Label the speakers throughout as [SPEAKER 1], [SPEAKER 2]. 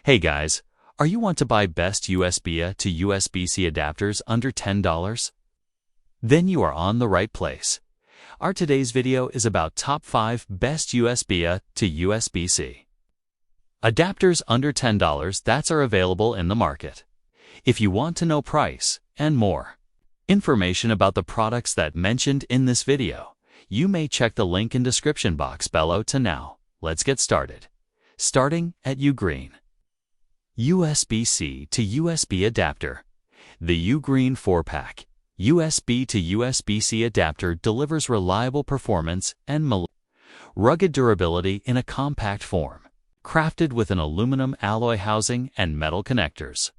[SPEAKER 1] Hey guys, are you want to buy best USBA to USB-C adapters under $10? Then you are on the right place. Our today's video is about top 5 best USBA to USB-C adapters under $10 that are available in the market. If you want to know price and more information about the products that mentioned in this video, you may check the link in description box below. To now, let's get started. Starting at Ugreen. USB-C to USB adapter. The Ugreen 4-pack USB to USB-C adapter delivers reliable performance and rugged durability in a compact form, crafted with an aluminum alloy housing and metal connectors.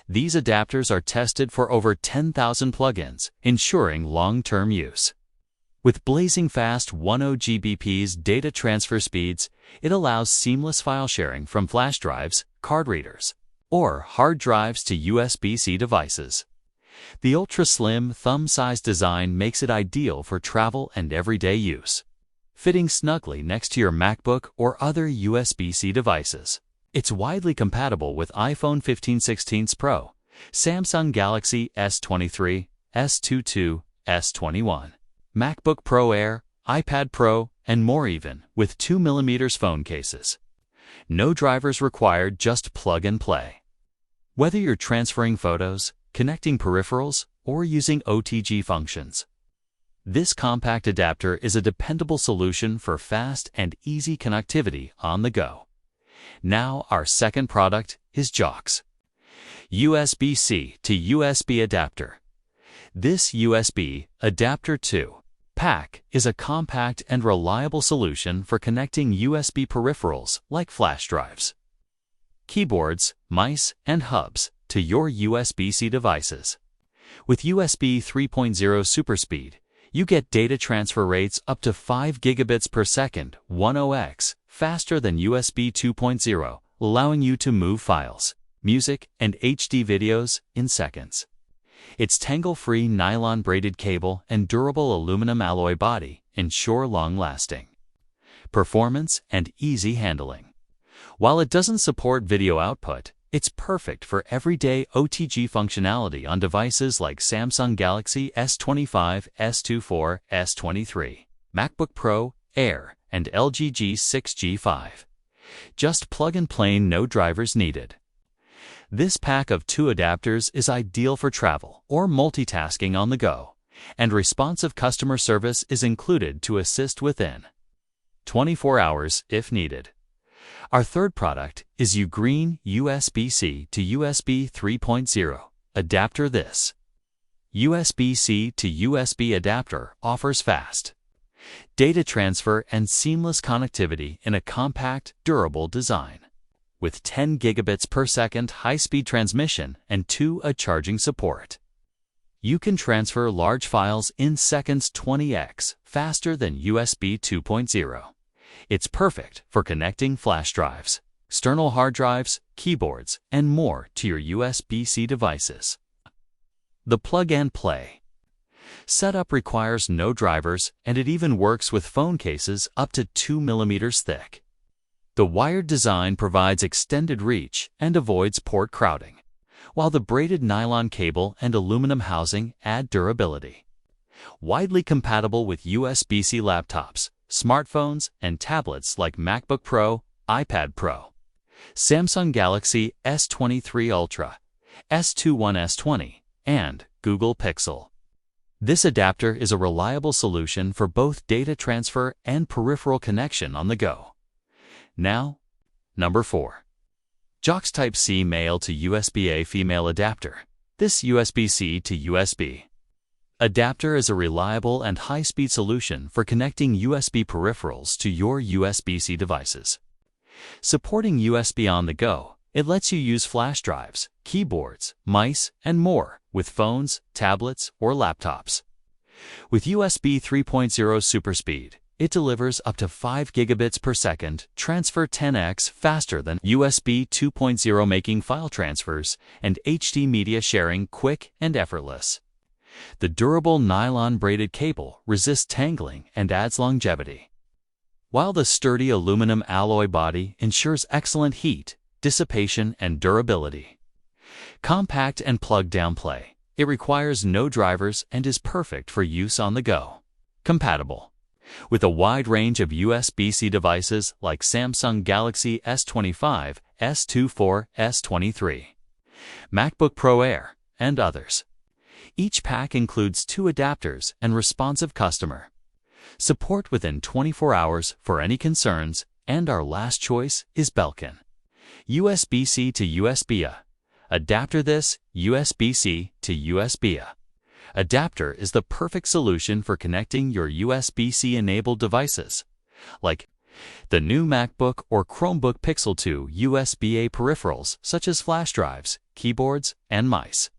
[SPEAKER 1] These adapters are tested for over 10,000 plugins, ensuring long-term use. With blazing fast 10 Gbps data transfer speeds, it allows seamless file sharing from flash drives, card readers, or hard drives to USB-C devices. The ultra-slim, thumb-sized design makes it ideal for travel and everyday use, fitting snugly next to your MacBook or other USB-C devices. It's widely compatible with iPhone 15/16 Pro, Samsung Galaxy S23, S22, S21, MacBook Pro Air, iPad Pro, and more, even with 2mm phone cases. No drivers required, just plug and play. Whether you're transferring photos, connecting peripherals, or using OTG functions, this compact adapter is a dependable solution for fast and easy connectivity on the go. Now, our second product is Jocks USB-C to USB adapter. This USB adapter 2-pack is a compact and reliable solution for connecting USB peripherals like flash drives, keyboards, mice, and hubs to your USB-C devices. With USB 3.0 superspeed, you get data transfer rates up to 5 gigabits per second, 10x, faster than USB 2.0, allowing you to move files, music, and HD videos in seconds. Its tangle-free nylon braided cable and durable aluminum alloy body ensure long-lasting performance and easy handling. While it doesn't support video output, it's perfect for everyday OTG functionality on devices like Samsung Galaxy S25, S24, S23, MacBook Pro, Air, and LG G6, G5. Just plug and play, no drivers needed. This pack of 2 adapters is ideal for travel or multitasking on the go, and responsive customer service is included to assist within 24 hours if needed. Our third product is Ugreen USB-C to USB 3.0 adapter. This USB-C to USB adapter offers fast data transfer and seamless connectivity in a compact, durable design. With 10 gigabits per second high-speed transmission and 2A charging support, you can transfer large files in seconds, 20x faster than USB 2.0. It's perfect for connecting flash drives, external hard drives, keyboards, and more to your USB-C devices. The plug-and-play setup requires no drivers, and it even works with phone cases up to 2mm thick. The wired design provides extended reach and avoids port crowding, while the braided nylon cable and aluminum housing add durability. Widely compatible with USB-C laptops, smartphones, and tablets like MacBook Pro, iPad Pro, Samsung Galaxy S23 Ultra, S21, S20, and Google Pixel. This adapter is a reliable solution for both data transfer and peripheral connection on the go. Now, number 4. Jocks TypeC male to USBA female adapter. This USB-C to USB adapter is a reliable and high-speed solution for connecting USB peripherals to your USB-C devices. Supporting USB on the go, it lets you use flash drives, keyboards, mice, and more with phones, tablets, or laptops. With USB 3.0 superspeed, it delivers up to 5 gigabits per second, transfer 10x faster than USB 2.0, making file transfers and HD media sharing quick and effortless. The durable nylon braided cable resists tangling and adds longevity, while the sturdy aluminum alloy body ensures excellent heat dissipation, and durability. Compact and plug-down play. It requires no drivers and is perfect for use on the go. Compatible with a wide range of USB-C devices like Samsung Galaxy S25, S24, S23, MacBook Pro Air, and others. Each pack includes 2 adapters and responsive customer support within 24 hours for any concerns, and our last choice is Belcon. USB-C to USBA. Adapter. This USB-C to USBA adapter is the perfect solution for connecting your USB-C-enabled devices, like the new MacBook or Chromebook Pixel 2 USBA peripherals such as flash drives, keyboards, and mice.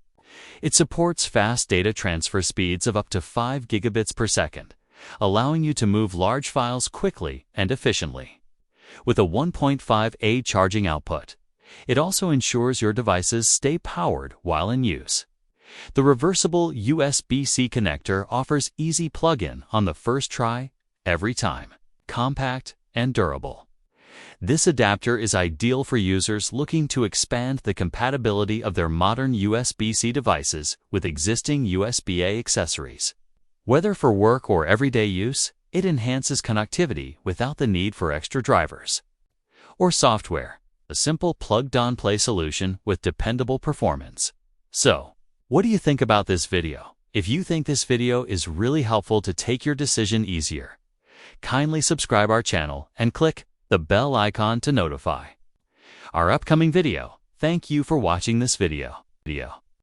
[SPEAKER 1] It supports fast data transfer speeds of up to 5 gigabits per second, allowing you to move large files quickly and efficiently. With a 1.5A charging output, it also ensures your devices stay powered while in use. The reversible USB-C connector offers easy plug-in on the first try, every time. Compact and durable. This adapter is ideal for users looking to expand the compatibility of their modern USB-C devices with existing USBA accessories. Whether for work or everyday use, it enhances connectivity without the need for extra drivers or software. A simple plug-and play solution with dependable performance. So, what do you think about this video? If you think this video is really helpful to take your decision easier, kindly subscribe our channel and click the bell icon to notify our upcoming video. Thank you for watching this video.